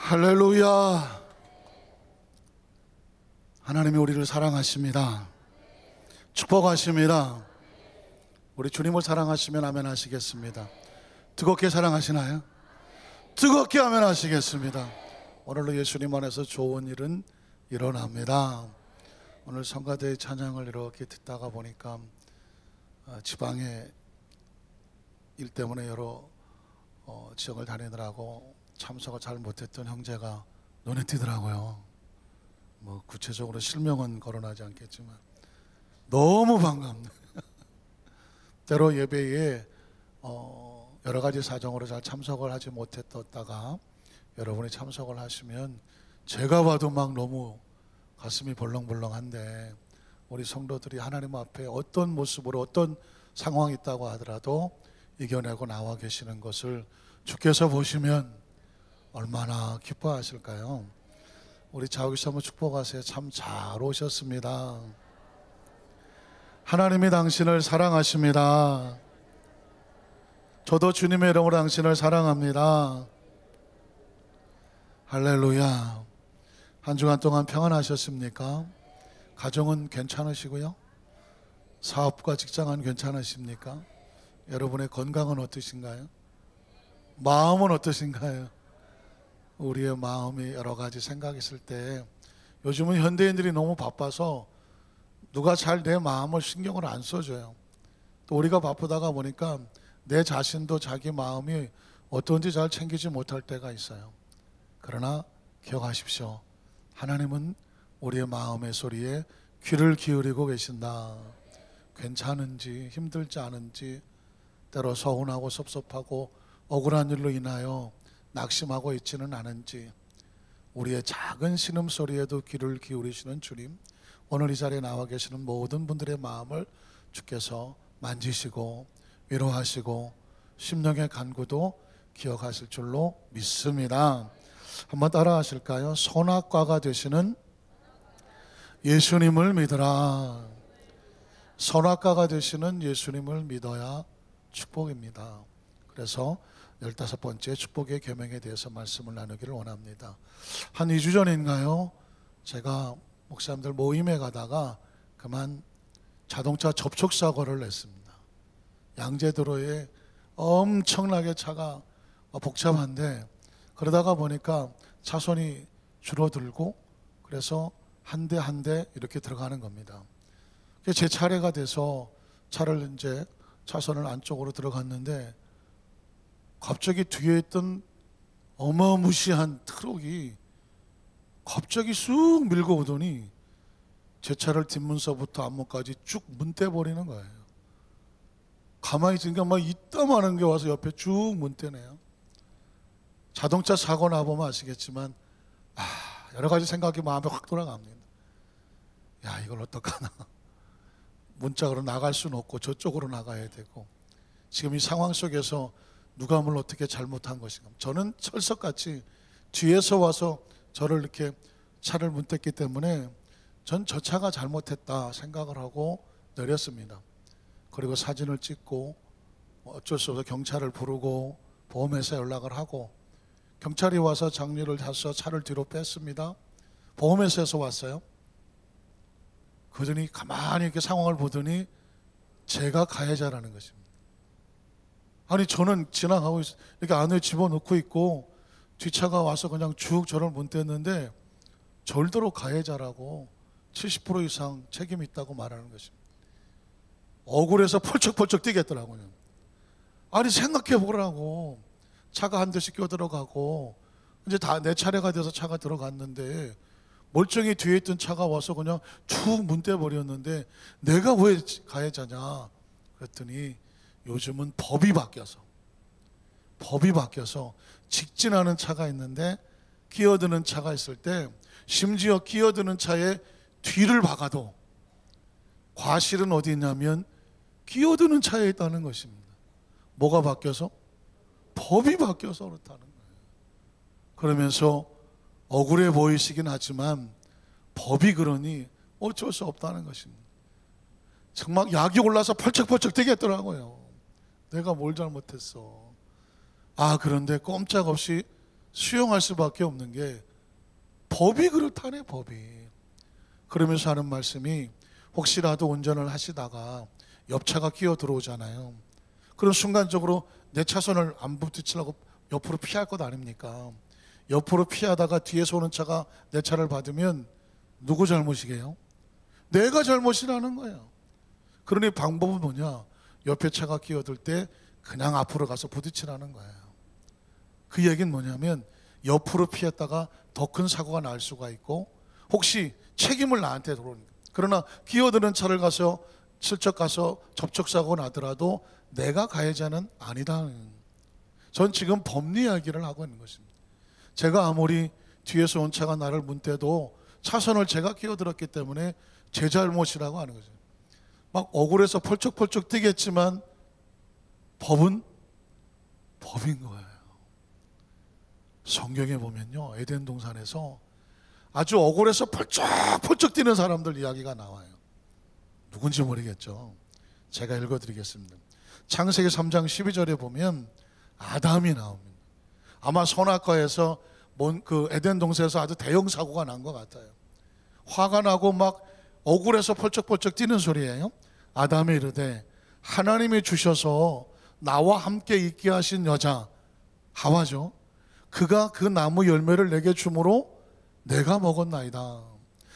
할렐루야. 하나님이 우리를 사랑하십니다. 축복하십니다. 우리 주님을 사랑하시면 아멘 하시겠습니다. 뜨겁게 사랑하시나요? 뜨겁게 아멘 하시겠습니다. 오늘로 예수님 안에서 좋은 일은 일어납니다. 오늘 성가대의 찬양을 이렇게 듣다가 보니까 지방에 일 때문에 여러 지역을 다니느라고 참석을 잘 못했던 형제가 눈에 띄더라고요. 뭐 구체적으로 실명은 거론하지 않겠지만 너무 반갑네요. 때로 예배에 여러 가지 사정으로 잘 참석을 하지 못했다가 여러분이 참석을 하시면 제가 봐도 막 너무 가슴이 벌렁벌렁한데, 우리 성도들이 하나님 앞에 어떤 모습으로 어떤 상황이 있다고 하더라도 이겨내고 나와 계시는 것을 주께서 보시면 얼마나 기뻐하실까요? 우리 자우기사 한번 축복하세요. 참 잘 오셨습니다. 하나님이 당신을 사랑하십니다. 저도 주님의 이름으로 당신을 사랑합니다. 할렐루야. 한 주간 동안 평안하셨습니까? 가정은 괜찮으시고요? 사업과 직장은 괜찮으십니까? 여러분의 건강은 어떠신가요? 마음은 어떠신가요? 우리의 마음이 여러 가지 생각이 있을 때, 요즘은 현대인들이 너무 바빠서 누가 잘 내 마음을 신경을 안 써줘요. 또 우리가 바쁘다가 보니까 내 자신도 자기 마음이 어떤지 잘 챙기지 못할 때가 있어요. 그러나 기억하십시오. 하나님은 우리의 마음의 소리에 귀를 기울이고 계신다. 괜찮은지 힘들지 않은지, 때로 서운하고 섭섭하고 억울한 일로 인하여 낙심하고 있지는 않은지, 우리의 작은 신음소리에도 귀를 기울이시는 주님, 오늘 이 자리에 나와 계시는 모든 분들의 마음을 주께서 만지시고 위로하시고 심령의 간구도 기억하실 줄로 믿습니다. 한번 따라 하실까요? 선악과가 되시는 예수님을 믿으라. 선악과가 되시는 예수님을 믿어야 축복입니다. 그래서 15번째 축복의 계명에 대해서 말씀을 나누기를 원합니다. 한 2주 전인가요? 제가 목사님들 모임에 가다가 그만 자동차 접촉사고를 냈습니다. 양재도로에 엄청나게 차가 복잡한데, 그러다가 보니까 차선이 줄어들고, 그래서 한 대 한 대 이렇게 들어가는 겁니다. 제 차례가 돼서 차를 이제 차선을 안쪽으로 들어갔는데, 갑자기 뒤에 있던 어마무시한 트럭이 갑자기 쑥 밀고 오더니 제 차를 뒷문서부터 앞문까지 쭉 문대버리는 거예요. 가만히 있으니까 막 이따만한 게 와서 옆에 쭉 문대네요. 자동차 사고 나보면 아시겠지만 여러 가지 생각이 마음에 확 돌아갑니다. 야, 이걸 어떡하나. 문짝으로 나갈 수는 없고 저쪽으로 나가야 되고, 지금 이 상황 속에서 누가 뭘 어떻게 잘못한 것인가. 저는 철석같이 뒤에서 와서 저를 이렇게 차를 문댔기 때문에 전 저 차가 잘못했다 생각을 하고 내렸습니다. 그리고 사진을 찍고 어쩔 수 없어 경찰을 부르고 보험회사에 연락을 하고, 경찰이 와서 장류를 해서 차를 뒤로 뺐습니다. 보험회사에서 왔어요. 그러더니 가만히 이렇게 상황을 보더니 제가 가해자라는 것입니다. 아니, 저는 지나가고 이렇게 안에 집어넣고 있고 뒷차가 와서 그냥 쭉 저를 문댔는데 절대로 가해자라고 70% 이상 책임이 있다고 말하는 것입니다. 억울해서 펄쩍펄쩍 뛰겠더라고요. 아니, 생각해 보라고. 차가 한 대씩 껴들어가고 이제 다 내 차례가 돼서 차가 들어갔는데 멀쩡히 뒤에 있던 차가 와서 그냥 쭉 문대버렸는데 내가 왜 가해자냐 그랬더니, 요즘은 법이 바뀌어서 직진하는 차가 있는데 끼어드는 차가 있을 때, 심지어 끼어드는 차에 뒤를 박아도 과실은 어디 있냐면 끼어드는 차에 있다는 것입니다. 뭐가 바뀌어서? 법이 바뀌어서 그렇다는 거예요. 그러면서 억울해 보이시긴 하지만 법이 그러니 어쩔 수 없다는 것입니다. 정말 약이 올라서 펄쩍펄쩍 뛰겠더라고요. 내가 뭘 잘못했어. 그런데 꼼짝없이 수용할 수밖에 없는 게 법이 그렇다네, 법이. 그러면서 하는 말씀이, 혹시라도 운전을 하시다가 옆차가 끼어 들어오잖아요. 그럼 순간적으로 내 차선을 안 부딪히려고 옆으로 피할 것 아닙니까? 옆으로 피하다가 뒤에서 오는 차가 내 차를 받으면 누구 잘못이게요? 내가 잘못이라는 거예요. 그러니 방법은 뭐냐? 옆에 차가 끼어들 때 그냥 앞으로 가서 부딪히라는 거예요. 그 얘기는 뭐냐면, 옆으로 피했다가 더 큰 사고가 날 수가 있고, 혹시 책임을 나한테 돌아오니까. 그러나 끼어드는 차를 가서 슬쩍 가서 접촉사고가 나더라도 내가 가해자는 아니다. 전 지금 법리 이야기를 하고 있는 것입니다. 제가 아무리 뒤에서 온 차가 나를 문대도 차선을 제가 끼어들었기 때문에 제 잘못이라고 하는 거죠. 막 억울해서 펄쩍펄쩍 뛰겠지만 법은 법인 거예요. 성경에 보면요, 에덴 동산에서 아주 억울해서 펄쩍펄쩍 뛰는 사람들 이야기가 나와요. 누군지 모르겠죠. 제가 읽어드리겠습니다. 창세기 3장 12절에 보면 아담이 나옵니다. 아마 선악과에서 그 에덴 동산에서 아주 대형 사고가 난 것 같아요. 화가 나고 막 억울해서 펄쩍펄쩍 뛰는 소리예요. 아담이 이르되, 하나님이 주셔서 나와 함께 있게 하신 여자 하와죠. 그가 그 나무 열매를 내게 주므로 내가 먹었나이다.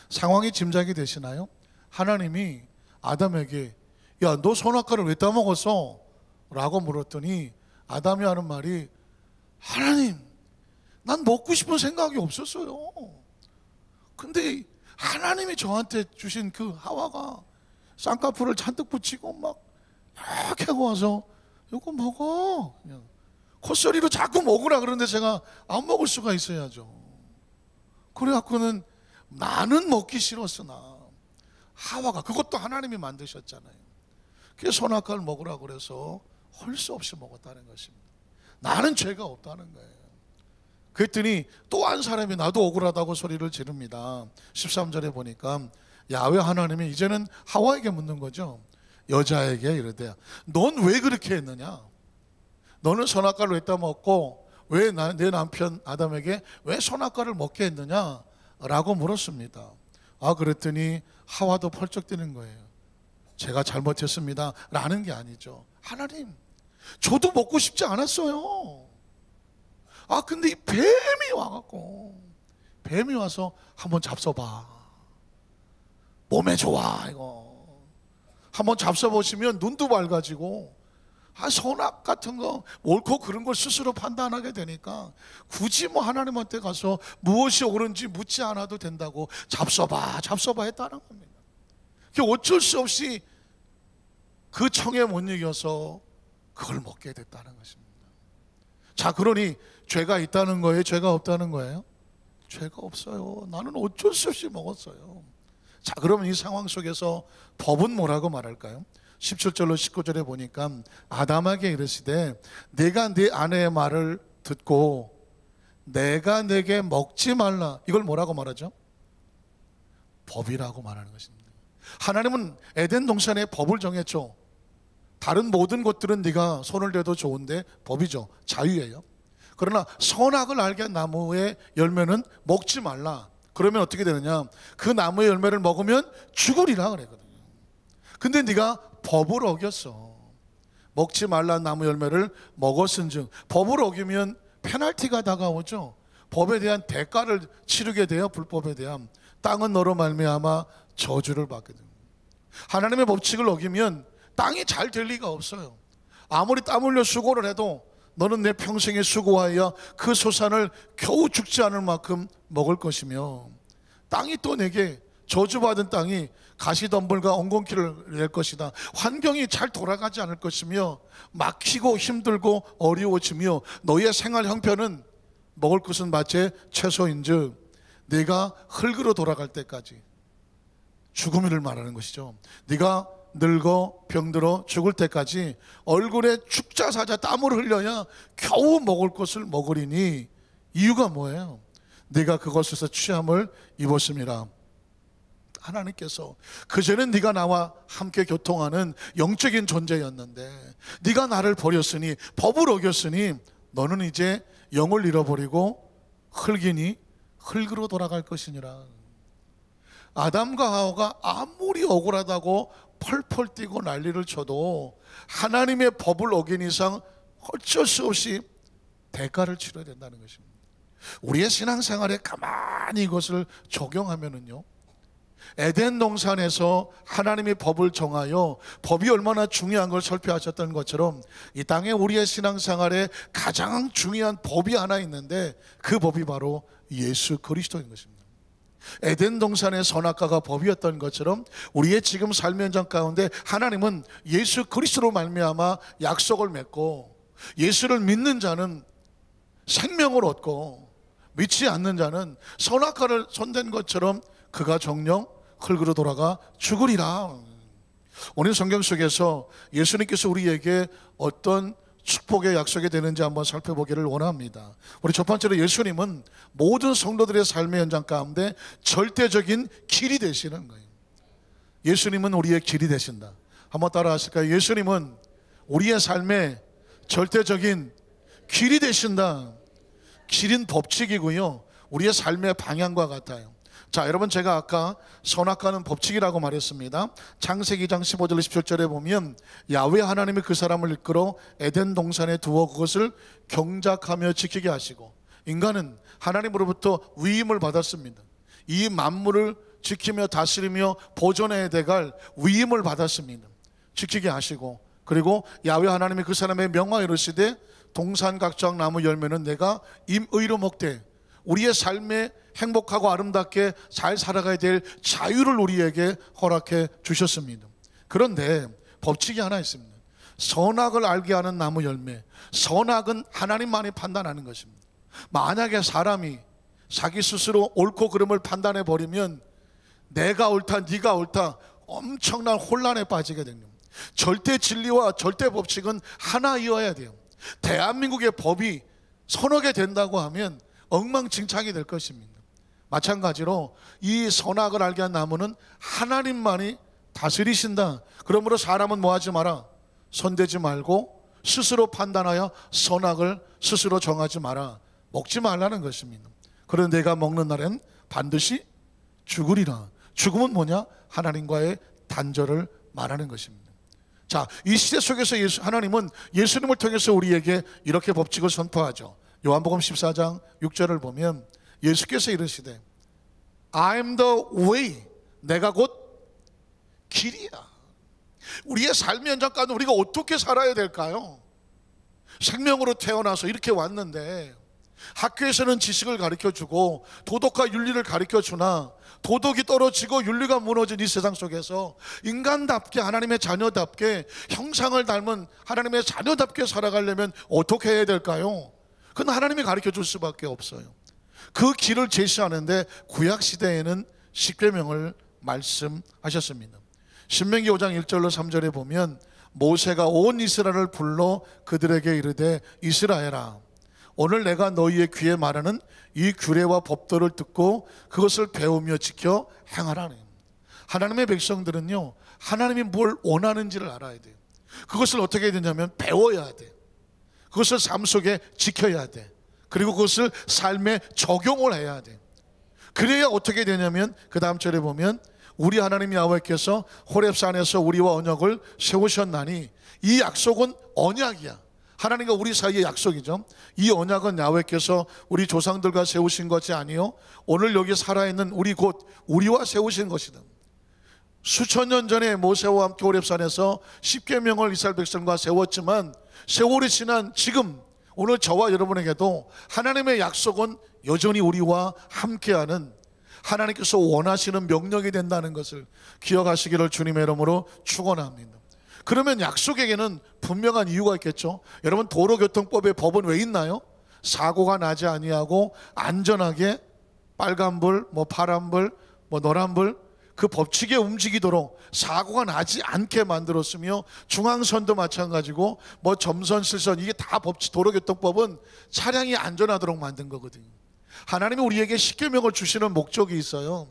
상황이 짐작이 되시나요? 하나님이 아담에게, 야, 너 선악과를 왜 따먹었어? 라고 물었더니 아담이 하는 말이, 하나님, 난 먹고 싶은 생각이 없었어요. 근데 하나님이 저한테 주신 그 하와가 쌍꺼풀을 잔뜩 붙이고 막 이렇게 하고 와서 이거 먹어, 그냥 콧소리로 자꾸 먹으라 그러는데 제가 안 먹을 수가 있어야죠. 그래갖고는 나는 먹기 싫었으나 하와가, 그것도 하나님이 만드셨잖아요. 그래서 선악과를 먹으라 그래서 할 수 없이 먹었다는 것입니다. 나는 죄가 없다는 거예요. 그랬더니 또 한 사람이 나도 억울하다고 소리를 지릅니다. 13절에 보니까 야훼 하나님이 이제는 하와에게 묻는 거죠. 여자에게 이르되, 넌 왜 그렇게 했느냐? 너는 선악과를 왜 따먹고 왜 내 남편 아담에게 왜 선악과를 먹게 했느냐? 라고 물었습니다. 그랬더니 하와도 펄쩍 뛰는 거예요. 제가 잘못했습니다 라는 게 아니죠. 하나님, 저도 먹고 싶지 않았어요. 근데 이 뱀이 와갖고, 뱀이 와서 한번 잡숴봐, 몸에 좋아, 이거 한번 잡숴보시면 눈도 밝아지고, 선악 같은 거 옳고 그른 걸 스스로 판단하게 되니까 굳이 뭐 하나님한테 가서 무엇이 옳은지 묻지 않아도 된다고 잡숴봐 했다는 겁니다. 어쩔 수 없이 그 청에 못 이겨서 그걸 먹게 됐다는 것입니다. 자, 그러니 죄가 있다는 거예요? 죄가 없다는 거예요? 죄가 없어요. 나는 어쩔 수 없이 먹었어요. 자, 그러면 이 상황 속에서 법은 뭐라고 말할까요? 17절로 19절에 보니까 아담에게 이르시되, 내가 네 아내의 말을 듣고 내가 내게 먹지 말라, 이걸 뭐라고 말하죠? 법이라고 말하는 것입니다. 하나님은 에덴 동산에 법을 정했죠. 다른 모든 것들은 네가 손을 대도 좋은데 법이죠. 자유예요. 그러나 선악을 알게 한 나무의 열매는 먹지 말라. 그러면 어떻게 되느냐? 그 나무의 열매를 먹으면 죽으리라 그랬거든요. 근데 네가 법을 어겼어. 먹지 말라는 나무 열매를 먹었은즉, 법을 어기면 페널티가 다가오죠. 법에 대한 대가를 치르게 돼요. 불법에 대한. 땅은 너로 말미암아 저주를 받게 됩니다. 하나님의 법칙을 어기면 땅이 잘 될 리가 없어요. 아무리 땀 흘려 수고를 해도 너는 내 평생에 수고하여 그 소산을 겨우 죽지 않을 만큼 먹을 것이며, 땅이 또 내게, 저주받은 땅이 가시덤불과 엉겅퀴를 낼 것이다. 환경이 잘 돌아가지 않을 것이며 막히고 힘들고 어려워지며 너희의 생활 형편은 먹을 것은 마치 채소인즉 네가 흙으로 돌아갈 때까지, 죽음을 말하는 것이죠. 네가 늙어 병들어 죽을 때까지 얼굴에 축자사자 땀을 흘려야 겨우 먹을 것을 먹으리니, 이유가 뭐예요? 네가 그것에서 취함을 입었음이라. 하나님께서, 그전엔 네가 나와 함께 교통하는 영적인 존재였는데 네가 나를 버렸으니, 법을 어겼으니 너는 이제 영을 잃어버리고 흙이니 흙으로 돌아갈 것이니라. 아담과 하와가 아무리 억울하다고 펄펄 뛰고 난리를 쳐도 하나님의 법을 어긴 이상 어쩔 수 없이 대가를 치러야 된다는 것입니다. 우리의 신앙생활에 가만히 이것을 적용하면은요, 에덴 동산에서 하나님의 법을 정하여 법이 얼마나 중요한 걸 설명하셨던 것처럼 이 땅에 우리의 신앙생활에 가장 중요한 법이 하나 있는데 그 법이 바로 예수 그리스도인 것입니다. 에덴 동산의 선악과가 법이었던 것처럼 우리의 지금 삶의 현장 가운데 하나님은 예수 그리스도로 말미암아 약속을 맺고, 예수를 믿는 자는 생명을 얻고 믿지 않는 자는 선악과를 손댄 것처럼 그가 정녕 흙으로 돌아가 죽으리라. 오늘 성경 속에서 예수님께서 우리에게 어떤 축복의 약속이 되는지 한번 살펴보기를 원합니다. 우리 첫 번째로 예수님은 모든 성도들의 삶의 현장 가운데 절대적인 길이 되시는 거예요. 예수님은 우리의 길이 되신다. 한번 따라 하실까요? 예수님은 우리의 삶의 절대적인 길이 되신다. 길은 법칙이고요, 우리의 삶의 방향과 같아요. 자, 여러분, 제가 아까 선악과는 법칙이라고 말했습니다. 창세기 2장 15절 17절에 보면 야훼 하나님이 그 사람을 이끌어 에덴 동산에 두어 그것을 경작하며 지키게 하시고, 인간은 하나님으로부터 위임을 받았습니다. 이 만물을 지키며 다스리며 보존해야 될 위임을 받았습니다. 지키게 하시고, 그리고 야훼 하나님이 그 사람의 명하여 이르시되 동산 각종 나무 열매는 내가 임의로 먹되, 우리의 삶에 행복하고 아름답게 잘 살아가야 될 자유를 우리에게 허락해 주셨습니다. 그런데 법칙이 하나 있습니다. 선악을 알게 하는 나무 열매, 선악은 하나님만이 판단하는 것입니다. 만약에 사람이 자기 스스로 옳고 그름을 판단해 버리면 내가 옳다, 네가 옳다, 엄청난 혼란에 빠지게 됩니다. 절대 진리와 절대 법칙은 하나이어야 돼요. 대한민국의 법이 서너 개 된다고 하면 엉망진창이 될 것입니다. 마찬가지로 이 선악을 알게 한 나무는 하나님만이 다스리신다. 그러므로 사람은 뭐 하지 마라? 손대지 말고 스스로 판단하여 선악을 스스로 정하지 마라. 먹지 말라는 것입니다. 그런데 내가 먹는 날엔 반드시 죽으리라. 죽음은 뭐냐? 하나님과의 단절을 말하는 것입니다. 자, 이 시대 속에서 하나님은 예수님을 통해서 우리에게 이렇게 법칙을 선포하죠. 요한복음 14장 6절을 보면 예수께서 이르시되 I am the way, 내가 곧 길이야. 우리의 삶의 현장 가운데 우리가 어떻게 살아야 될까요? 생명으로 태어나서 이렇게 왔는데 학교에서는 지식을 가르쳐주고 도덕과 윤리를 가르쳐주나 도덕이 떨어지고 윤리가 무너진 이 세상 속에서 인간답게, 하나님의 자녀답게, 형상을 닮은 하나님의 자녀답게 살아가려면 어떻게 해야 될까요? 그건 하나님이 가르쳐줄 수밖에 없어요. 그 길을 제시하는데 구약시대에는 십계명을 말씀하셨습니다. 신명기 5장 1절로 3절에 보면 모세가 온 이스라엘을 불러 그들에게 이르되 이스라엘아, 오늘 내가 너희의 귀에 말하는 이 규례와 법도를 듣고 그것을 배우며 지켜 행하라니. 하나님의 백성들은요, 하나님이 뭘 원하는지를 알아야 돼요. 그것을 어떻게 해야 되냐면 배워야 돼. 그것을 삶 속에 지켜야 돼. 그리고 그것을 삶에 적용을 해야 돼. 그래야 어떻게 되냐면 그 다음 절에 보면 우리 하나님 야훼께서 호렙산에서 우리와 언약을 세우셨나니, 이 약속은 언약이야. 하나님과 우리 사이의 약속이죠. 이 언약은 야훼께서 우리 조상들과 세우신 것이 아니요 오늘 여기 살아있는 우리 곧 우리와 세우신 것이다. 수천 년 전에 모세와 함께 호렙산에서 십계명을 이스라엘 백성과 세웠지만 세월이 지난 지금 오늘 저와 여러분에게도 하나님의 약속은 여전히 우리와 함께하는, 하나님께서 원하시는 명령이 된다는 것을 기억하시기를 주님의 이름으로 축원합니다. 그러면 약속에게는 분명한 이유가 있겠죠. 여러분, 도로교통법의 법은 왜 있나요? 사고가 나지 아니하고 안전하게 빨간불, 파란불, 노란불, 그 법칙에 움직이도록 사고가 나지 않게 만들었으며, 중앙선도 마찬가지고 점선, 실선, 이게 다 법칙, 도로교통법은 차량이 안전하도록 만든 거거든요. 하나님이 우리에게 십계명을 주시는 목적이 있어요.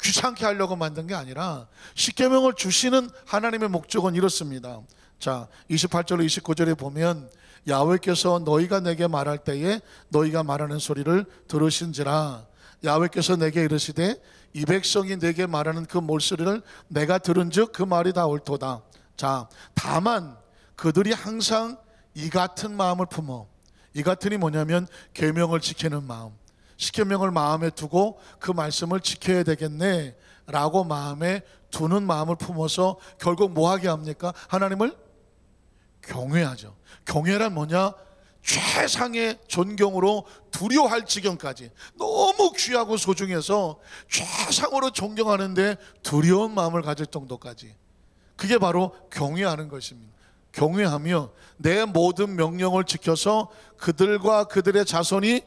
귀찮게 하려고 만든 게 아니라 십계명을 주시는 하나님의 목적은 이렇습니다. 자, 28절로 29절에 보면 야훼께서 너희가 내게 말할 때에 너희가 말하는 소리를 들으신지라. 야훼께서 내게 이르시되 이 백성이 내게 말하는 그 몰소리를 내가 들은즉 그 말이 다 옳도다. 자, 다만 그들이 항상 이 같은 마음을 품어. 이 같은이 뭐냐면 계명을 지키는 마음, 십계명을 마음에 두고 그 말씀을 지켜야 되겠네 라고 마음에 두는 마음을 품어서 결국 뭐 하게 합니까? 하나님을 경외하죠. 경외란 뭐냐? 최상의 존경으로 두려워할 지경까지, 너무 귀하고 소중해서 최상으로 존경하는데 두려운 마음을 가질 정도까지. 그게 바로 경외하는 것입니다. 경외하며 내 모든 명령을 지켜서 그들과 그들의 자손이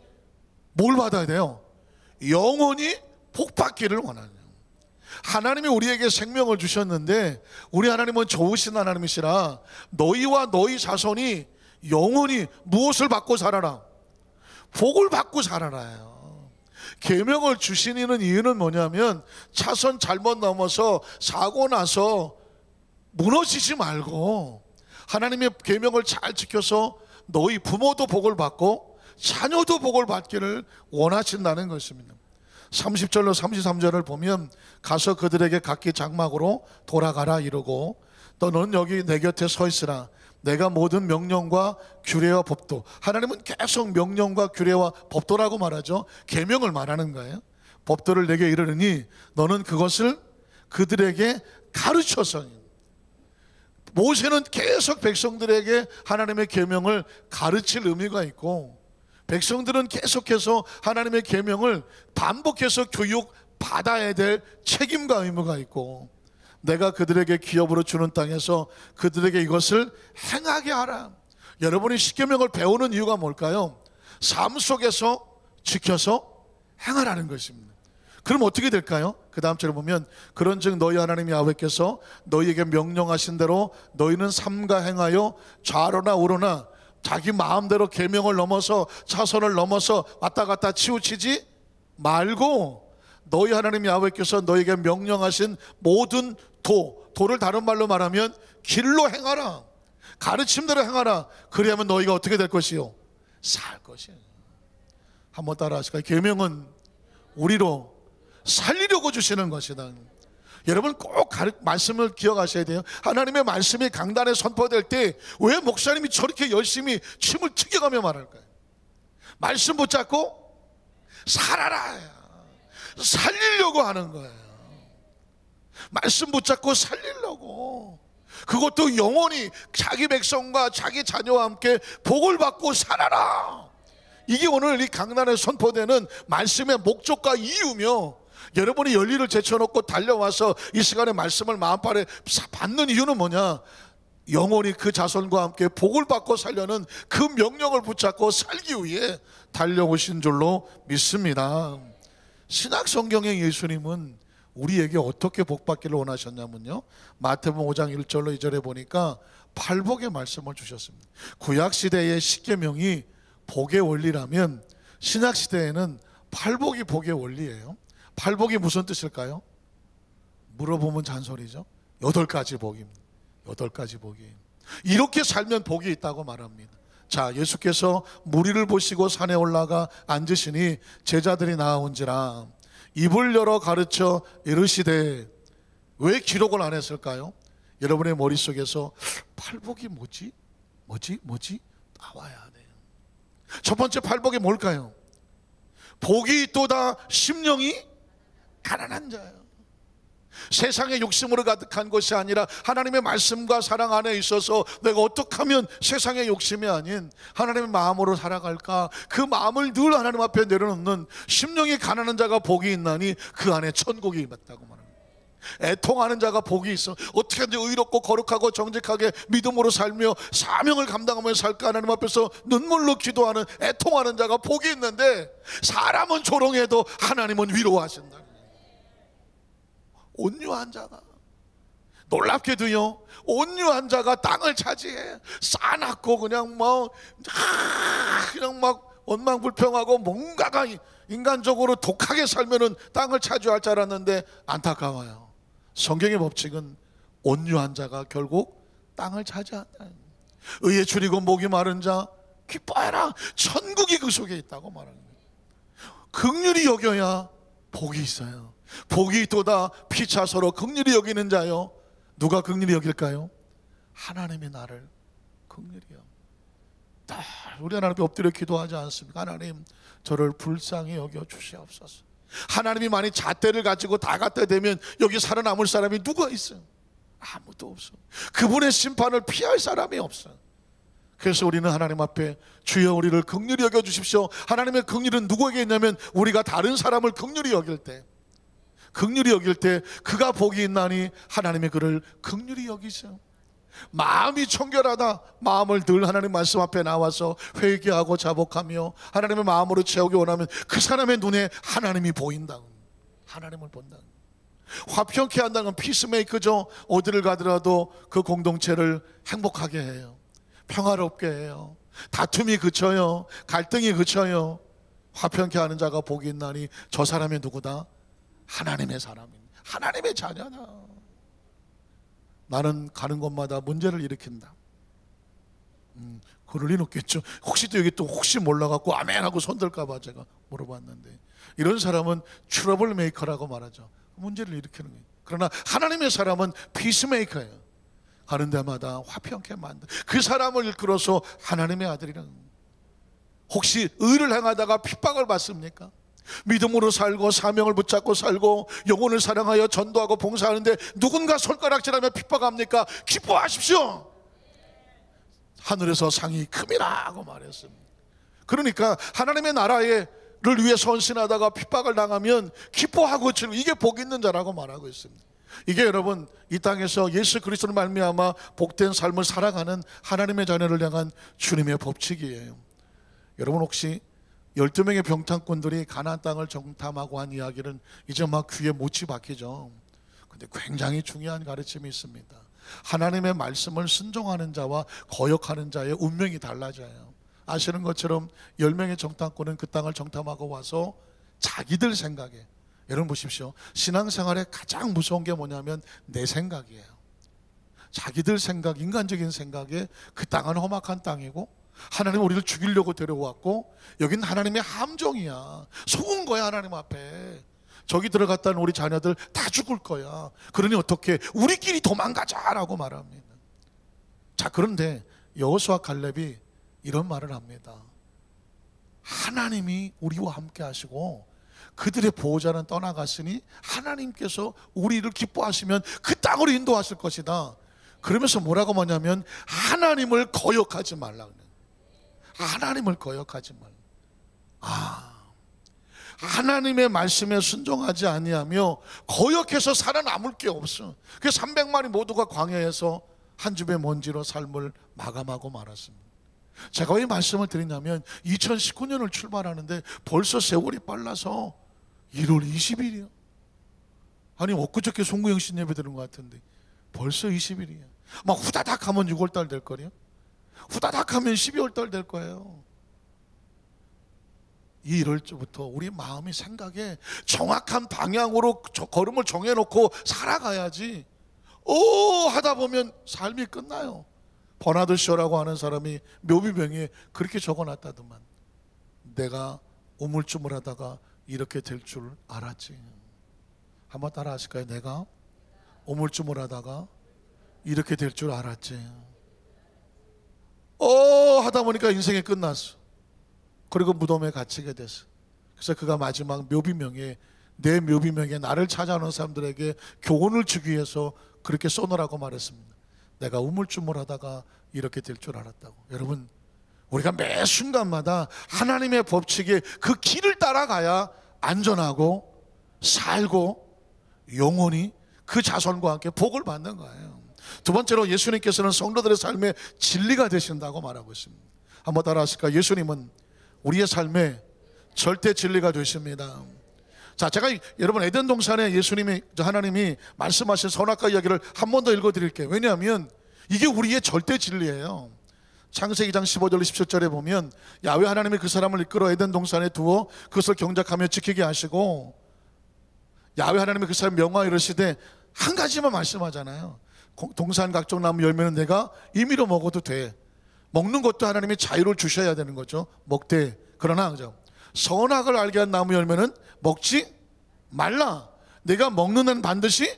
뭘 받아야 돼요? 영원히 복받기를 원하는. 하나님이 우리에게 생명을 주셨는데 우리 하나님은 좋으신 하나님이시라 너희와 너희 자손이 영원히 무엇을 받고 살아라? 복을 받고 살아라요. 계명을 주시는 이유는 뭐냐면 차선 잘못 넘어서 사고 나서 무너지지 말고 하나님의 계명을 잘 지켜서 너희 부모도 복을 받고 자녀도 복을 받기를 원하신다는 것입니다. 30절로 33절을 보면 가서 그들에게 각기 장막으로 돌아가라 이러고 또 너는 여기 내 곁에 서 있으라. 내가 모든 명령과 규례와 법도, 하나님은 계속 명령과 규례와 법도라고 말하죠. 계명을 말하는 거예요. 법도를 내게 이르르니 너는 그것을 그들에게 가르쳐서. 모세는 계속 백성들에게 하나님의 계명을 가르칠 의미가 있고 백성들은 계속해서 하나님의 계명을 반복해서 교육받아야 될 책임과 의무가 있고 내가 그들에게 기업으로 주는 땅에서 그들에게 이것을 행하게 하라. 여러분이 십계명을 배우는 이유가 뭘까요? 삶 속에서 지켜서 행하라는 것입니다. 그럼 어떻게 될까요? 그 다음 절에 보면 그런즉 너희 하나님 야훼께서 너희에게 명령하신 대로 너희는 삼가 행하여 좌로나 우로나 자기 마음대로 계명을 넘어서 차선을 넘어서 왔다 갔다 치우치지 말고 너희 하나님 야훼께서 너희에게 명령하신 모든 도를 다른 말로 말하면 길로 행하라. 가르침대로 행하라. 그리하면 너희가 어떻게 될 것이요? 살 것이요. 한번 따라 하실까요? 계명은 우리로 살리려고 주시는 것이다. 여러분 꼭 말씀을 기억하셔야 돼요. 하나님의 말씀이 강단에 선포될 때 왜 목사님이 저렇게 열심히 침을 튀겨가며 말할까요? 말씀 붙잡고 살아라. 살리려고 하는 거예요. 말씀 붙잡고 살리려고. 그것도 영원히 자기 백성과 자기 자녀와 함께 복을 받고 살아라. 이게 오늘 이 강단에 선포되는 말씀의 목적과 이유며 여러분이 열리를 제쳐놓고 달려와서 이 시간에 말씀을 마음판에 받는 이유는 뭐냐? 영원히 그 자손과 함께 복을 받고 살려는 그 명령을 붙잡고 살기 위해 달려오신 줄로 믿습니다. 신약 성경의 예수님은 우리에게 어떻게 복받기를 원하셨냐면요, 마태복음 5장 1절로 2절에 보니까 팔복의 말씀을 주셨습니다. 구약시대의 십계명이 복의 원리라면 신약시대에는 팔복이 복의 원리예요. 팔복이 무슨 뜻일까요? 물어보면 잔소리죠. 8가지 복입니다. 8가지 복이. 이렇게 살면 복이 있다고 말합니다. 자, 예수께서 무리를 보시고 산에 올라가 앉으시니 제자들이 나아온지라 입을 열어 가르쳐 이르시되. 왜 기록을 안 했을까요? 여러분의 머릿속에서 팔복이 뭐지? 나와야 돼요. 첫 번째 팔복이 뭘까요? 복이 있도다 심령이 가난한 자예요. 세상의 욕심으로 가득한 것이 아니라 하나님의 말씀과 사랑 안에 있어서 내가 어떻게 하면 세상의 욕심이 아닌 하나님의 마음으로 살아갈까, 그 마음을 늘 하나님 앞에 내려놓는 심령이 가난한 자가 복이 있나니 그 안에 천국이 있다고 말합니다. 애통하는 자가 복이 있어. 어떻게 하든지 의롭고 거룩하고 정직하게 믿음으로 살며 사명을 감당하며 살까 하나님 앞에서 눈물로 기도하는 애통하는 자가 복이 있는데 사람은 조롱해도 하나님은 위로하신다. 온유한 자가, 놀랍게도요, 온유한 자가 땅을 차지해. 싸납고 그냥 막 원망불평하고 뭔가가 인간적으로 독하게 살면은 땅을 차지할 줄 알았는데 안타까워요. 성경의 법칙은 온유한 자가 결국 땅을 차지한다. 의에 줄이고 목이 마른 자 기뻐해라. 천국이 그 속에 있다고 말하는 거예요. 긍휼히 여겨야 복이 있어요. 복이 있도다 피차 서로 긍휼히 여기는 자요. 누가 긍휼히 여길까요? 하나님이 나를 긍휼히 여겨. 우리 하나님께 엎드려 기도하지 않습니까? 하나님, 저를 불쌍히 여겨 주시옵소서. 하나님이 만약 잣대를 가지고 다 갖다 대면 여기 살아남을 사람이 누가 있어요? 아무도 없어. 그분의 심판을 피할 사람이 없어. 그래서 우리는 하나님 앞에 주여 우리를 긍휼히 여겨 주십시오. 하나님의 긍휼은 누구에게 있냐면 우리가 다른 사람을 긍휼히 여길 때, 긍휼히 여길 때 그가 복이 있나니 하나님의 그를 긍휼히 여기죠. 마음이 청결하다, 마음을 늘 하나님 말씀 앞에 나와서 회개하고 자복하며 하나님의 마음으로 채우기 원하면 그 사람의 눈에 하나님이 보인다. 하나님을 본다. 화평케 한다는 건 피스메이커죠. 어디를 가더라도 그 공동체를 행복하게 해요. 평화롭게 해요. 다툼이 그쳐요. 갈등이 그쳐요. 화평케 하는 자가 복이 있나니 저 사람이 누구다? 하나님의 사람입니다. 하나님의 자녀다. 나는 가는 곳마다 문제를 일으킨다. 그럴 일 없겠죠. 혹시 또 여기 또 혹시 몰라갖고 아멘 하고 손들까봐 제가 물어봤는데, 이런 사람은 트러블 메이커라고 말하죠. 문제를 일으키는 거예요. 그러나 하나님의 사람은 피스메이커예요. 가는 데마다 화평케 만든 그 사람을 이끌어서 하나님의 아들이라는 거예요. 혹시 의를 행하다가 핍박을 받습니까? 믿음으로 살고 사명을 붙잡고 살고 영혼을 사랑하여 전도하고 봉사하는데 누군가 손가락질하며 핍박합니까? 기뻐하십시오. 하늘에서 상이 큼이라고 말했습니다. 그러니까 하나님의 나라를 위해 헌신하다가 핍박을 당하면 기뻐하고 즐기고, 이게 복 있는 자라고 말하고 있습니다. 이게 여러분 이 땅에서 예수 그리스도를 말미암아 복된 삶을 살아가는 하나님의 자녀를 향한 주님의 법칙이에요. 여러분 혹시 12명의 병탄꾼들이 가나안 땅을 정탐하고 한 이야기는 이제 막 귀에 못이 박히죠. 근데 굉장히 중요한 가르침이 있습니다. 하나님의 말씀을 순종하는 자와 거역하는 자의 운명이 달라져요. 아시는 것처럼 10명의 정탐꾼은 그 땅을 정탐하고 와서 자기들 생각에, 여러분 보십시오. 신앙생활에 가장 무서운 게 뭐냐면 내 생각이에요. 자기들 생각, 인간적인 생각에 그 땅은 험악한 땅이고 하나님 우리를 죽이려고 데려왔고 여긴 하나님의 함정이야. 속은 거야 하나님 앞에. 저기 들어갔다는 우리 자녀들 다 죽을 거야. 그러니 어떻게 우리끼리 도망가자라고 말합니다. 자, 그런데 여호수아 갈렙이 이런 말을 합니다. 하나님이 우리와 함께 하시고 그들의 보호자는 떠나갔으니 하나님께서 우리를 기뻐하시면 그 땅으로 인도하실 것이다. 그러면서 뭐라고 하냐면 하나님을 거역하지 말라. 하나님을 거역하지 말라. 하나님의 말씀에 순종하지 아니하며 거역해서 살아남을 게 없어. 그 300만이 모두가 광야에서 한 줌의 먼지로 삶을 마감하고 말았습니다. 제가 왜 말씀을 드리냐면 2019년을 출발하는데 벌써 세월이 빨라서 1월 20일이요. 아니 엊그저께 송구영신 예배 드린 것 같은데 벌써 20일이에요. 막 후다닥 하면 6월달 될 거래요. 후다닥 하면 12월달 될 거예요. 이 1월부터 우리 마음이 생각에 정확한 방향으로 걸음을 정해놓고 살아가야지 하다 보면 삶이 끝나요. 버나드 쇼라고 하는 사람이 묘비병에 그렇게 적어놨다더만, 내가 우물쭈물하다가 이렇게 될 줄 알았지. 한번 따라 하실까요? 내가 우물쭈물하다가 이렇게 될 줄 알았지. 하다 보니까 인생이 끝났어. 그리고 무덤에 갇히게 됐어. 그래서 그가 마지막 묘비명에, 내 묘비명에 나를 찾아오는 사람들에게 교훈을 주기 위해서 그렇게 써놓으라고 말했습니다. 내가 우물쭈물하다가 이렇게 될 줄 알았다고. 여러분, 우리가 매 순간마다 하나님의 법칙에 그 길을 따라가야 안전하고 살고 영원히 그 자손과 함께 복을 받는 거예요. 두 번째로 예수님께서는 성도들의 삶에 진리가 되신다고 말하고 있습니다. 한번 따라 하실까요? 예수님은 우리의 삶에 절대 진리가 되십니다. 자, 제가 여러분 에덴 동산에 하나님이 말씀하신 선악과 이야기를 한 번 더 읽어드릴게요. 왜냐하면 이게 우리의 절대 진리예요. 창세기 2장 15절 17절에 보면 야훼 하나님이 그 사람을 이끌어 에덴 동산에 두어 그것을 경작하며 지키게 하시고, 야훼 하나님이 그 사람 명하여 이르시되 한 가지만 말씀하잖아요. 동산 각종 나무 열매는 내가 임의로 먹어도 돼. 먹는 것도 하나님이 자유를 주셔야 되는 거죠. 먹되. 그러나 그죠? 선악을 알게 한 나무 열매는 먹지 말라. 내가 먹는 한 반드시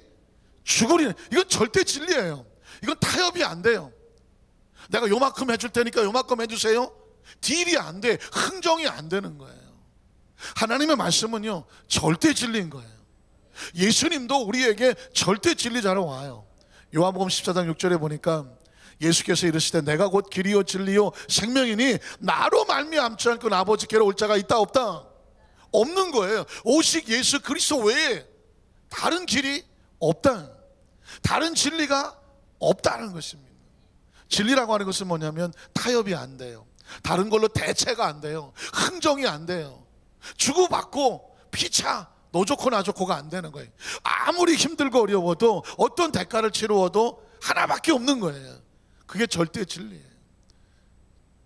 죽으리라. 이건 절대 진리예요. 이건 타협이 안 돼요. 내가 요만큼 해줄 테니까 요만큼 해주세요. 딜이 안 돼. 흥정이 안 되는 거예요. 하나님의 말씀은요, 절대 진리인 거예요. 예수님도 우리에게 절대 진리자로 와요. 요한복음 14장 6절에 보니까 예수께서 이르시되 내가 곧 길이요 진리요 생명이니 나로 말미암지 않고 아버지께로 올 자가 있다 없다? 없는 거예요. 오직 예수 그리스도 외에 다른 길이 없다. 다른 진리가 없다는 것입니다. 진리라고 하는 것은 뭐냐면 타협이 안 돼요. 다른 걸로 대체가 안 돼요. 흥정이 안 돼요. 주고받고 피차 너 좋고 나 좋고가 안 되는 거예요. 아무리 힘들고 어려워도 어떤 대가를 치루어도 하나밖에 없는 거예요. 그게 절대 진리예요.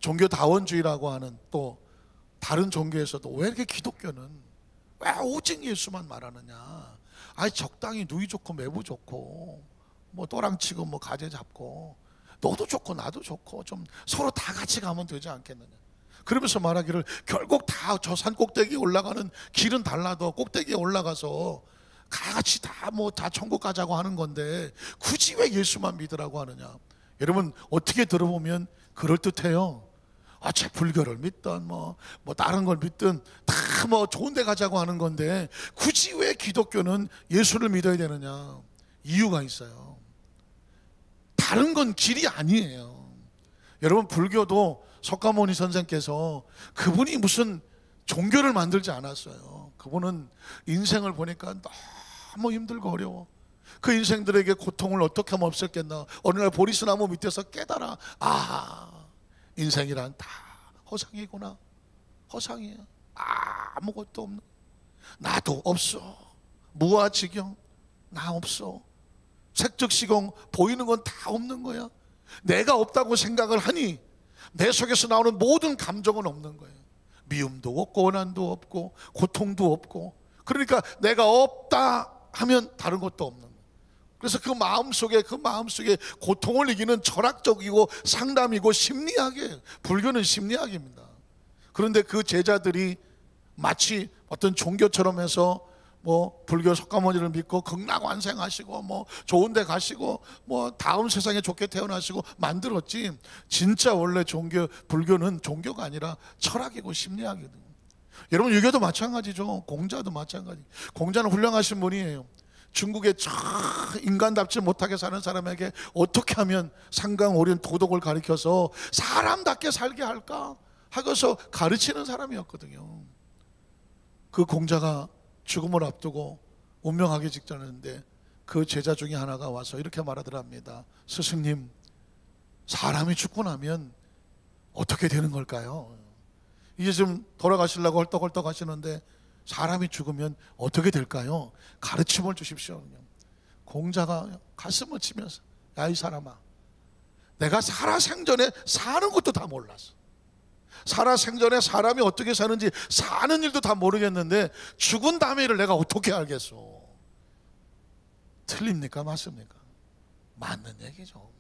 종교다원주의라고 하는 또 다른 종교에서도 왜 이렇게 기독교는 왜 오직 예수만 말하느냐. 아니 적당히 누이 좋고 매부 좋고 뭐 또랑치고 뭐 가재 잡고 너도 좋고 나도 좋고 좀 서로 다 같이 가면 되지 않겠느냐. 그러면서 말하기를 결국 다 저 산 꼭대기에 올라가는 길은 달라도 꼭대기에 올라가서 같이 다 천국 가자고 하는 건데 굳이 왜 예수만 믿으라고 하느냐. 여러분 어떻게 들어보면 그럴듯해요. 제 불교를 믿든 뭐 다른 걸 믿든 다 좋은 데 가자고 하는 건데 굳이 왜 기독교는 예수를 믿어야 되느냐. 이유가 있어요. 다른 건 길이 아니에요. 여러분 불교도 석가모니 선생께서 그분이 무슨 종교를 만들지 않았어요. 그분은 인생을 보니까 너무 힘들고 어려워. 그 인생들에게 고통을 어떻게 하면 없앨겠나. 어느 날 보리스나무 밑에서 깨달아. 인생이란 다 허상이구나. 허상이야. 아무것도 없는. 나도 없어. 무아지경 나 없어. 색적시공 보이는 건 다 없는 거야. 내가 없다고 생각을 하니 내 속에서 나오는 모든 감정은 없는 거예요. 미움도 없고 원한도 없고 고통도 없고. 그러니까 내가 없다 하면 다른 것도 없는 거예요. 그래서 그 마음속에 고통을 이기는 철학적이고 상담이고 심리학이에요. 불교는 심리학입니다. 그런데 그 제자들이 마치 어떤 종교처럼 해서 불교 석가모니를 믿고 극락완생하시고 좋은 데 가시고 다음 세상에 좋게 태어나시고 만들었지. 진짜 원래 불교는 종교가 아니라 철학이고 심리학이거든요. 여러분 유교도 마찬가지죠. 공자도 마찬가지. 공자는 훌륭하신 분이에요. 중국에 인간답지 못하게 사는 사람에게 어떻게 하면 상강오륜 도덕을 가르쳐서 사람답게 살게 할까 하고서 가르치는 사람이었거든요. 그 공자가 죽음을 앞두고 운명하기 직전인데 그 제자 중에 하나가 와서 이렇게 말하더랍니다. 스승님, 사람이 죽고 나면 어떻게 되는 걸까요? 이제 좀 돌아가시려고 헐떡헐떡 하시는데 사람이 죽으면 어떻게 될까요? 가르침을 주십시오. 공자가 가슴을 치면서 야 이 사람아, 내가 살아생전에 사는 것도 다 몰랐어. 살아생전에 사람이 어떻게 사는지 사는 일도 다 모르겠는데 죽은 다음에를 내가 어떻게 알겠어. 틀립니까? 맞습니까? 맞는 얘기죠.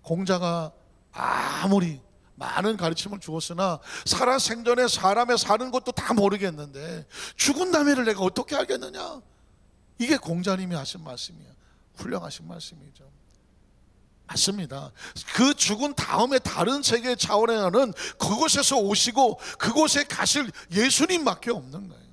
공자가 아무리 많은 가르침을 주었으나 살아생전에 사람의 사는 것도 다 모르겠는데 죽은 다음에를 내가 어떻게 알겠느냐. 이게 공자님이 하신 말씀이에요. 훌륭하신 말씀이죠. 맞습니다. 그 죽은 다음에 다른 세계 차원에는 그곳에서 오시고 그곳에 가실 예수님밖에 없는 거예요.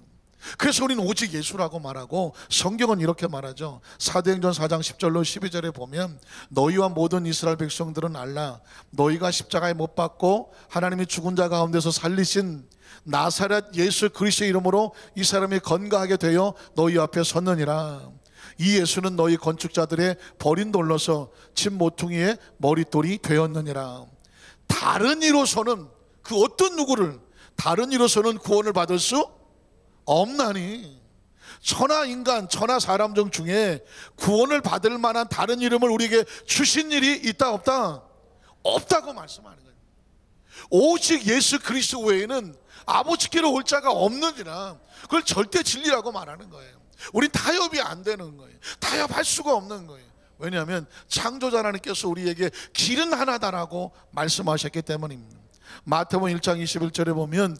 그래서 우리는 오직 예수라고 말하고 성경은 이렇게 말하죠. 사도행전 4장 10절로 12절에 보면 너희와 모든 이스라엘 백성들은 알라. 너희가 십자가에 못 박고 하나님이 죽은 자 가운데서 살리신 나사렛 예수 그리스도의 이름으로 이 사람이 건강하게 되어 너희 앞에 섰느니라. 이 예수는 너희 건축자들의 버린 돌로서 집 모퉁이의 머릿돌이 되었느니라. 다른 이로서는 그 어떤 누구를 다른 이로서는 구원을 받을 수 없나니. 천하 인간 천하 사람 중에 구원을 받을 만한 다른 이름을 우리에게 주신 일이 있다 없다? 없다고 말씀하는 거예요. 오직 예수 그리스도 외에는 아버지께로 올 자가 없느니라. 그걸 절대 진리라고 말하는 거예요. 우린 타협이 안 되는 거예요. 타협할 수가 없는 거예요. 왜냐하면 창조자 하나님께서 우리에게 길은 하나다라고 말씀하셨기 때문입니다. 마태복음 1장 21절에 보면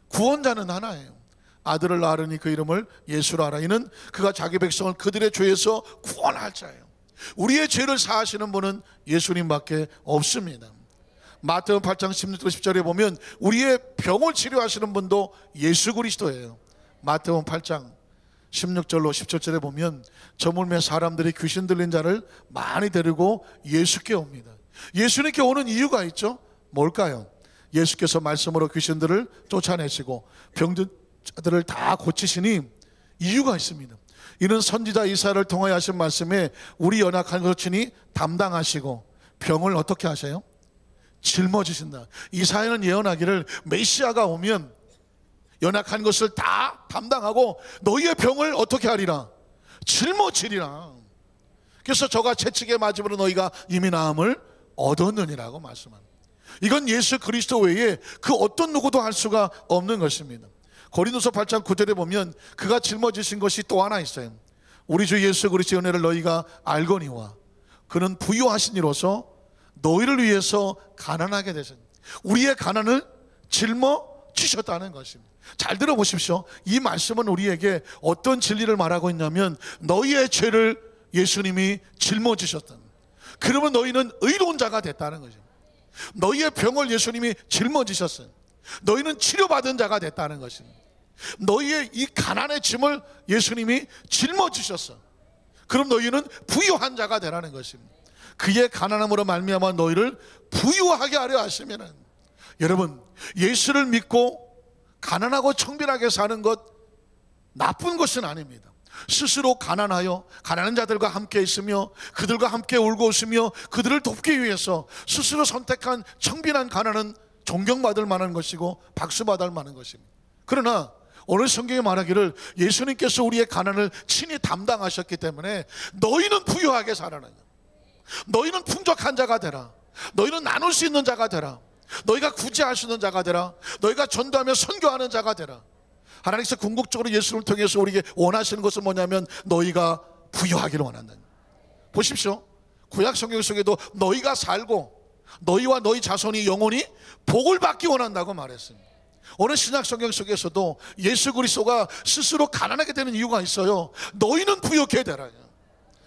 구원자는 하나예요. 아들을 낳으니 그 이름을 예수라 하라. 이는 그가 자기 백성을 그들의 죄에서 구원할 자예요. 우리의 죄를 사하시는 분은 예수님밖에 없습니다. 마태복음 8장 16절 10절에 보면 우리의 병을 치료하시는 분도 예수 그리스도예요. 마태복음 8장 16절로 17절에 보면 저물매 사람들이 귀신 들린 자를 많이 데리고 예수께 옵니다. 예수님께 오는 이유가 있죠. 뭘까요? 예수께서 말씀으로 귀신들을 쫓아내시고 병든 자들을 다 고치시니 이유가 있습니다. 이는 선지자 이사야를 통하여 하신 말씀에 우리 연약한 것을 친히 담당하시고 병을 어떻게 하세요? 짊어지신다. 이사야는 예언하기를 메시아가 오면 연약한 것을 다 담당하고 너희의 병을 어떻게 하리라? 짊어지리라. 그래서 저가 채찍에 맞음으로 너희가 이미 나음을 얻었느니라고 말씀합니다. 이건 예수 그리스도 외에 그 어떤 누구도 할 수가 없는 것입니다. 고린도서 8장 9절에 보면 그가 짊어지신 것이 또 하나 있어요. 우리 주 예수 그리스도의 은혜를 너희가 알거니와 그는 부유하신 이로서 너희를 위해서 가난하게 되신 우리의 가난을 짊어지셨다는 것입니다. 잘 들어보십시오. 이 말씀은 우리에게 어떤 진리를 말하고 있냐면 너희의 죄를 예수님이 짊어지셨다. 그러면 너희는 의로운 자가 됐다는 거죠. 너희의 병을 예수님이 짊어지셨어요. 너희는 치료받은 자가 됐다는 것입니다. 너희의 이 가난의 짐을 예수님이 짊어지셨어. 그럼 너희는 부유한 자가 되라는 것입니다. 그의 가난함으로 말미암아 너희를 부유하게 하려 하시면은, 여러분, 예수를 믿고 가난하고 청빈하게 사는 것 나쁜 것은 아닙니다. 스스로 가난하여 가난한 자들과 함께 있으며 그들과 함께 울고 웃으며 그들을 돕기 위해서 스스로 선택한 청빈한 가난은 존경받을 만한 것이고 박수받을 만한 것입니다. 그러나 오늘 성경에 말하기를 예수님께서 우리의 가난을 친히 담당하셨기 때문에 너희는 부유하게 살아라. 너희는 풍족한 자가 되라. 너희는 나눌 수 있는 자가 되라. 너희가 구제할 수 있는 자가 되라. 너희가 전도하며 선교하는 자가 되라. 하나님께서 궁극적으로 예수를 통해서 우리에게 원하시는 것은 뭐냐면 너희가 부유하기를 원한다. 보십시오. 구약 성경 속에도 너희가 살고 너희와 너희 자손이 영원히 복을 받기 원한다고 말했습니다. 오늘 신약 성경 속에서도 예수 그리스도가 스스로 가난하게 되는 이유가 있어요. 너희는 부유케 되라.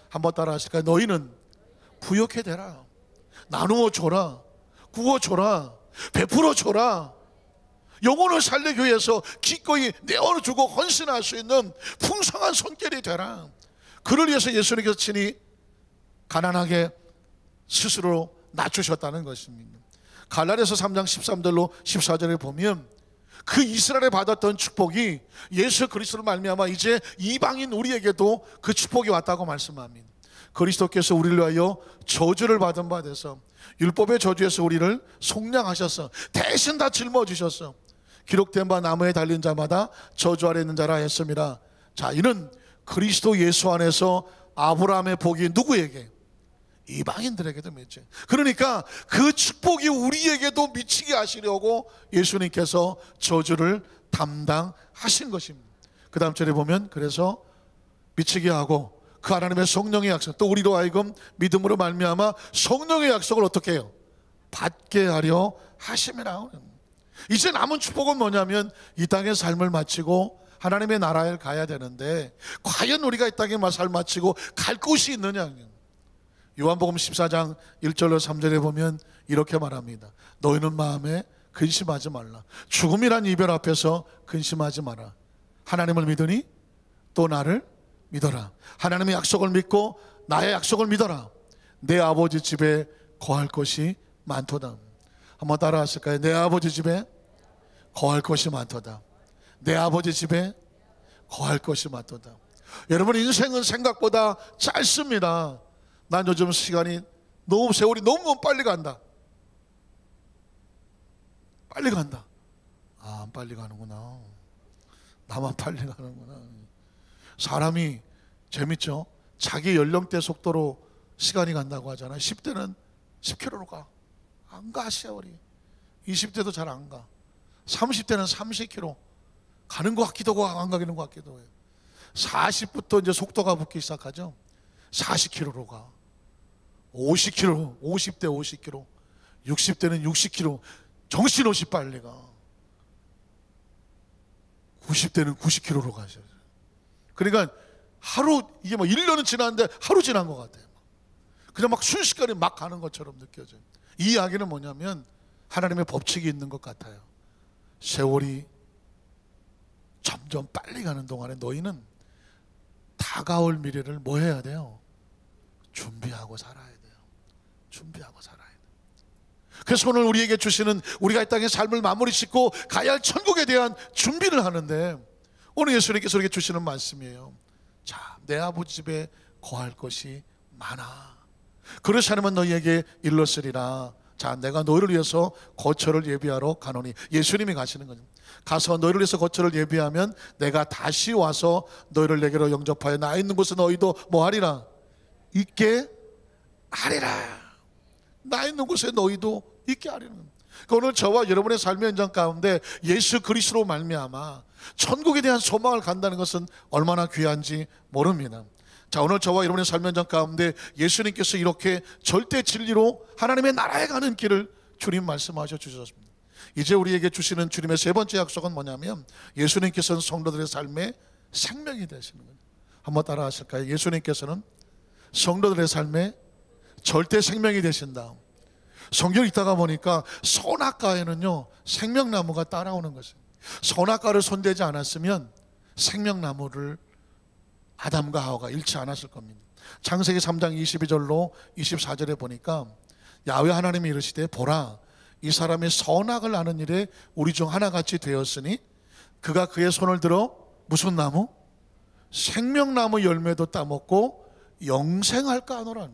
한번 따라 하실까요? 너희는 부유케 되라. 나누어 줘라. 구워 줘라. 베풀어 줘라. 영혼을 살리기 위해서 기꺼이 내어주고 헌신할 수 있는 풍성한 손길이 되라. 그를 위해서 예수님께서 친히 가난하게 스스로 낮추셨다는 것입니다. 갈라디아서 3장 13절로 14절에 보면 그 이스라엘에 받았던 축복이 예수 그리스도를 말미암아 이제 이방인 우리에게도 그 축복이 왔다고 말씀합니다. 그리스도께서 우리를 위하여 저주를 받은 바 돼서 율법의 저주에서 우리를 속량하셔서 대신 다 짊어지셨어. 기록된 바 나무에 달린 자마다 저주 아래 있는 자라 했습니다. 자, 이는 그리스도 예수 안에서 아브라함의 복이 누구에게? 이방인들에게도 미치. 그러니까 그 축복이 우리에게도 미치게 하시려고 예수님께서 저주를 담당하신 것입니다. 그 다음 절에 보면 그래서 미치게 하고 그 하나님의 성령의 약속, 또 우리로 하여금 믿음으로 말미암아 성령의 약속을 어떻게 해요? 받게 하려 하심이라. 이제 남은 축복은 뭐냐면 이 땅의 삶을 마치고 하나님의 나라에 가야 되는데 과연 우리가 이 땅의 삶을 마치고 갈 곳이 있느냐. 요한복음 14장 1절로 3절에 보면 이렇게 말합니다. 너희는 마음에 근심하지 말라. 죽음이란 이별 앞에서 근심하지 마라. 하나님을 믿으니 또 나를 믿어라. 하나님의 약속을 믿고 나의 약속을 믿어라. 내 아버지 집에 거할 것이 많도다. 한번 따라 하실까요? 내 아버지 집에 거할 것이 많도다. 내 아버지 집에 거할 것이 많도다. 여러분, 인생은 생각보다 짧습니다. 난 요즘 시간이 너무, 세월이 너무 빨리 간다. 빨리 간다. 아, 빨리 가는구나. 나만 빨리 가는구나. 사람이 재밌죠? 자기 연령대 속도로 시간이 간다고 하잖아요. 10대는 10km로 가. 안 가, 세월이. 20대도 잘 안 가. 30대는 30km 가는 것 같기도 하고 안 가기는 것 같기도 해요. 40부터 이제 속도가 붙기 시작하죠. 40km로 가. 50km, 50대 50km, 60대는 60km 정신없이 빨리 가. 90대는 90km로 가셔요. 그러니까 하루, 이게 뭐 1년은 지났는데 하루 지난 것 같아요. 그냥 막 순식간에 막 가는 것처럼 느껴져요. 이 이야기는 뭐냐면 하나님의 법칙이 있는 것 같아요. 세월이 점점 빨리 가는 동안에 너희는 다가올 미래를 뭐 해야 돼요? 준비하고 살아야 돼요. 준비하고 살아야 돼요. 그래서 오늘 우리에게 주시는, 우리가 이 땅의 삶을 마무리 짓고 가야 할 천국에 대한 준비를 하는데, 오늘 예수님께서 우리에게 주시는 말씀이에요. 자, 내 아버지 집에 거할 것이 많아. 그렇지 않으면 너희에게 일렀으리라. 자, 내가 너희를 위해서 거처를 예비하러 가노니. 예수님이 가시는 거죠. 가서 너희를 위해서 거처를 예비하면 내가 다시 와서 너희를 내게로 영접하여 나 있는 곳에 너희도 뭐 하리라? 있게 하리라. 나 있는 곳에 너희도 있게 하리라. 그러니까 오늘 저와 여러분의 삶의 현장 가운데 예수 그리스도로 말미암아 천국에 대한 소망을 간다는 것은 얼마나 귀한지 모릅니다. 자, 오늘 저와 여러분의 삶의 현장 가운데 예수님께서 이렇게 절대 진리로 하나님의 나라에 가는 길을 주님 말씀하셔 주셨습니다. 이제 우리에게 주시는 주님의 세 번째 약속은 뭐냐면 예수님께서는 성도들의 삶에 생명이 되시는 거예요. 한번 따라 하실까요? 예수님께서는 성도들의 삶에 절대 생명이 되신다. 성경 읽다가 보니까 선악과에는요 생명나무가 따라오는 것이에요. 선악과를 손대지 않았으면 생명나무를 아담과 하와가 잃지 않았을 겁니다. 창세기 3장 22절로 24절에 보니까 야훼 하나님이 이르시되 보라 이 사람이 선악을 아는 일에 우리 중 하나같이 되었으니 그가 그의 손을 들어 무슨 나무? 생명나무 열매도 따먹고 영생할까 하노라.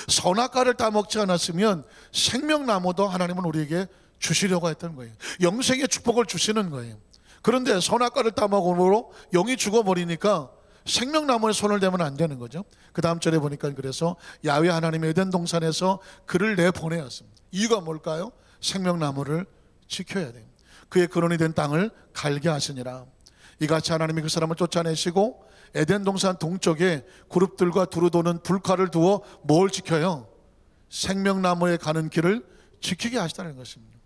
선악과를 따먹지 않았으면 생명나무도 하나님은 우리에게 주시려고 했던 거예요. 영생의 축복을 주시는 거예요. 그런데 선악과를 따먹음으로 영이 죽어버리니까 생명나무에 손을 대면 안 되는 거죠. 그 다음 절에 보니까 그래서 야훼 하나님의 에덴 동산에서 그를 내보내었습니다. 이유가 뭘까요? 생명나무를 지켜야 돼요. 그의 근원이 된 땅을 갈게 하시니라. 이같이 하나님이 그 사람을 쫓아내시고 에덴 동산 동쪽에 그룹들과 두루 도는 불칼을 두어 뭘 지켜요? 생명나무에 가는 길을 지키게 하시다는 것입니다.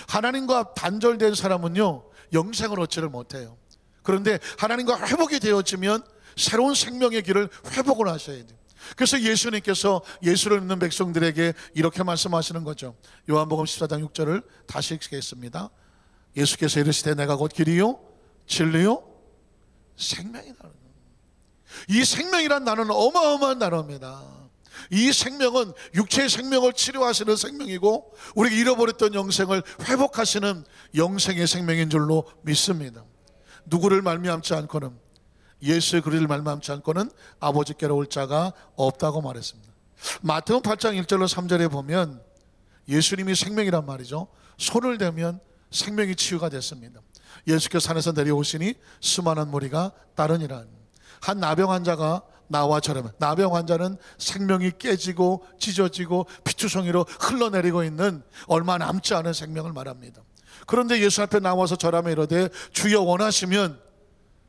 하나님과 단절된 사람은요 영생을 얻지를 못해요. 그런데 하나님과 회복이 되어지면 새로운 생명의 길을 회복을 하셔야 돼요. 그래서 예수님께서 예수를 믿는 백성들에게 이렇게 말씀하시는 거죠. 요한복음 14장 6절을 다시 읽겠습니다. 예수께서 이르시되 내가 곧 길이요 진리요 생명이다. 이 생명이란 단어는 어마어마한 단어입니다. 이 생명은 육체의 생명을 치료하시는 생명이고 우리가 잃어버렸던 영생을 회복하시는 영생의 생명인 줄로 믿습니다. 누구를 말미암지 않고는, 예수 그리스도를 말미암지 않고는 아버지께로 올 자가 없다고 말했습니다. 마태복음 8장 1절로 3절에 보면 예수님이 생명이란 말이죠. 손을 대면 생명이 치유가 됐습니다. 예수께서 산에서 내려오시니 수많은 무리가 따르니라. 한 나병 환자가 나와 저라면, 나병 환자는 생명이 깨지고 찢어지고 피투성이로 흘러내리고 있는 얼마 남지 않은 생명을 말합니다. 그런데 예수 앞에 나와서 절하며 이르되 주여 원하시면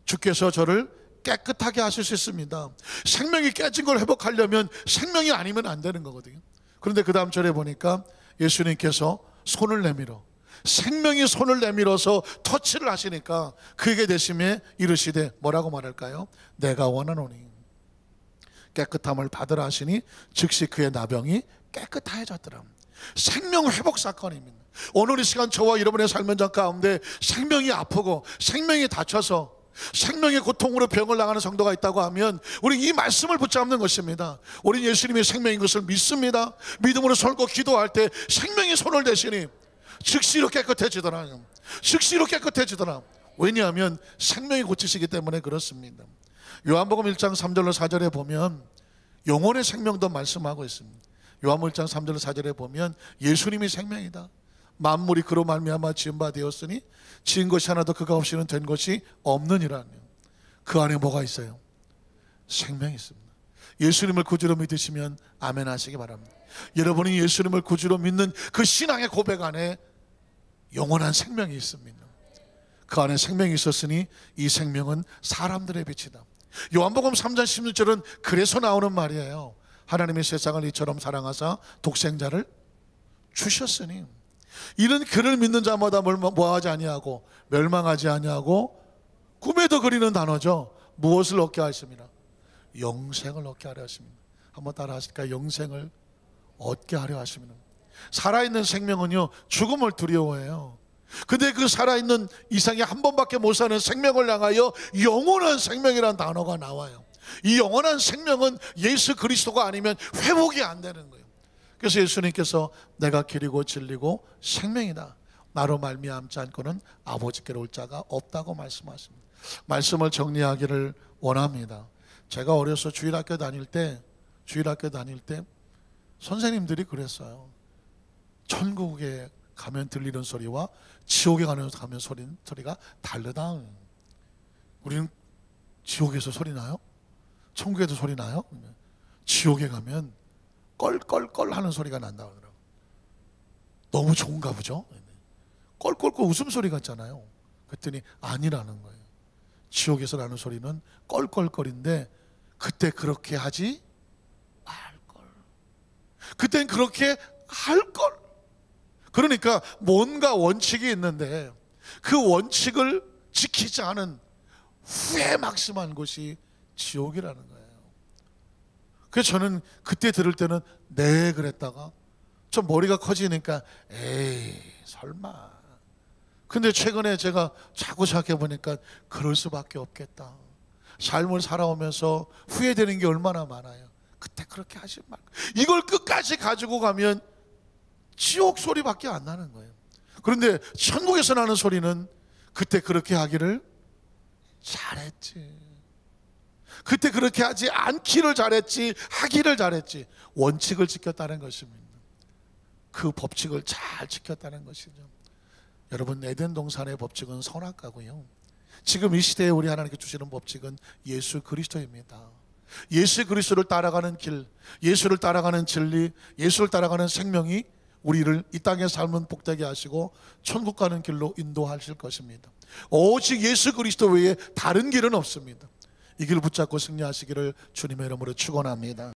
주께서 저를 깨끗하게 하실 수 있습니다. 생명이 깨진 걸 회복하려면 생명이 아니면 안 되는 거거든요. 그런데 그 다음 절에 보니까 예수님께서 손을 내밀어, 생명이 손을 내밀어서 터치를 하시니까 그에게 대심에 이르시되 뭐라고 말할까요? 내가 원하노니 깨끗함을 받으라 하시니 즉시 그의 나병이 깨끗해졌더라. 생명 회복 사건입니다. 오늘 이 시간 저와 여러분의 삶 현장 가운데 생명이 아프고 생명이 다쳐서 생명의 고통으로 병을 나가는 성도가 있다고 하면 우리 이 말씀을 붙잡는 것입니다. 우리 예수님이 생명인 것을 믿습니다. 믿음으로 손고 기도할 때 생명이 손을 대시니 즉시로 깨끗해지더라. 즉시로 깨끗해지더라. 왜냐하면 생명이 고치시기 때문에 그렇습니다. 요한복음 1장 3절로 4절에 보면 영혼의 생명도 말씀하고 있습니다. 요한복음 1장 3절로 4절에 보면 예수님이 생명이다. 만물이 그로 말미암아 지은 바 되었으니 지은 것이 하나도 그가 없이는 된 것이 없느니라. 그 안에 뭐가 있어요? 생명이 있습니다. 예수님을 구주로 믿으시면 아멘 하시기 바랍니다. 여러분이 예수님을 구주로 믿는 그 신앙의 고백 안에 영원한 생명이 있습니다. 그 안에 생명이 있었으니 이 생명은 사람들의 빛이다. 요한복음 3장 16절은 그래서 나오는 말이에요. 하나님이 세상을 이처럼 사랑하사 독생자를 주셨으니 이는 그를 믿는 자마다 뭐하지 아니하고 멸망하지 아니하고 꿈에도 그리는 단어죠. 무엇을 얻게 하십니다. 영생을 얻게 하려 하십니다. 한번 따라 하실까요? 영생을 얻게 하려 하십니다. 살아있는 생명은요 죽음을 두려워해요. 근데 그 살아있는 이상이 한 번밖에 못 사는 생명을 향하여 영원한 생명이라는 단어가 나와요. 이 영원한 생명은 예수 그리스도가 아니면 회복이 안 되는 거예요. 그래서 예수님께서 내가 길이고 진리고 생명이다, 나로 말미암지 않고는 아버지께로 올 자가 없다고 말씀하십니다. 말씀을 정리하기를 원합니다. 제가 어려서 주일학교 다닐 때 선생님들이 그랬어요. 천국에 가면 들리는 소리와 지옥에 가면 소리가 다르다. 우리는 지옥에서 소리 나요? 천국에도 소리 나요? 지옥에 가면 껄껄껄 하는 소리가 난다 그러더라고요. 너무 좋은가 보죠? 껄껄껄 웃음소리 같잖아요. 그랬더니 아니라는 거예요. 지옥에서 나는 소리는 껄껄껄인데 그때 그렇게 하지 말걸. 그땐 그렇게 할걸. 그러니까 뭔가 원칙이 있는데 그 원칙을 지키지 않은 후회 막심한 곳이 지옥이라는 거예요. 그래서 저는 그때 들을 때는 네 그랬다가 좀 머리가 커지니까 에이 설마. 근데 최근에 제가 자꾸 생각해 보니까 그럴 수밖에 없겠다. 삶을 살아오면서 후회되는 게 얼마나 많아요. 그때 그렇게 하지 말고. 이걸 끝까지 가지고 가면 지옥 소리밖에 안 나는 거예요. 그런데 천국에서 나는 소리는 그때 그렇게 하기를 잘했지, 그때 그렇게 하지 않기를 잘했지, 하기를 잘했지. 원칙을 지켰다는 것입니다. 그 법칙을 잘 지켰다는 것이죠. 여러분, 에덴 동산의 법칙은 선악과고요, 지금 이 시대에 우리 하나님께 주시는 법칙은 예수 그리스도입니다. 예수 그리스도를 따라가는 길, 예수를 따라가는 진리, 예수를 따라가는 생명이 우리를 이 땅의 삶은 복되게 하시고 천국 가는 길로 인도하실 것입니다. 오직 예수 그리스도 외에 다른 길은 없습니다. 이 길을 붙잡고 승리하시기를 주님의 이름으로 축원합니다.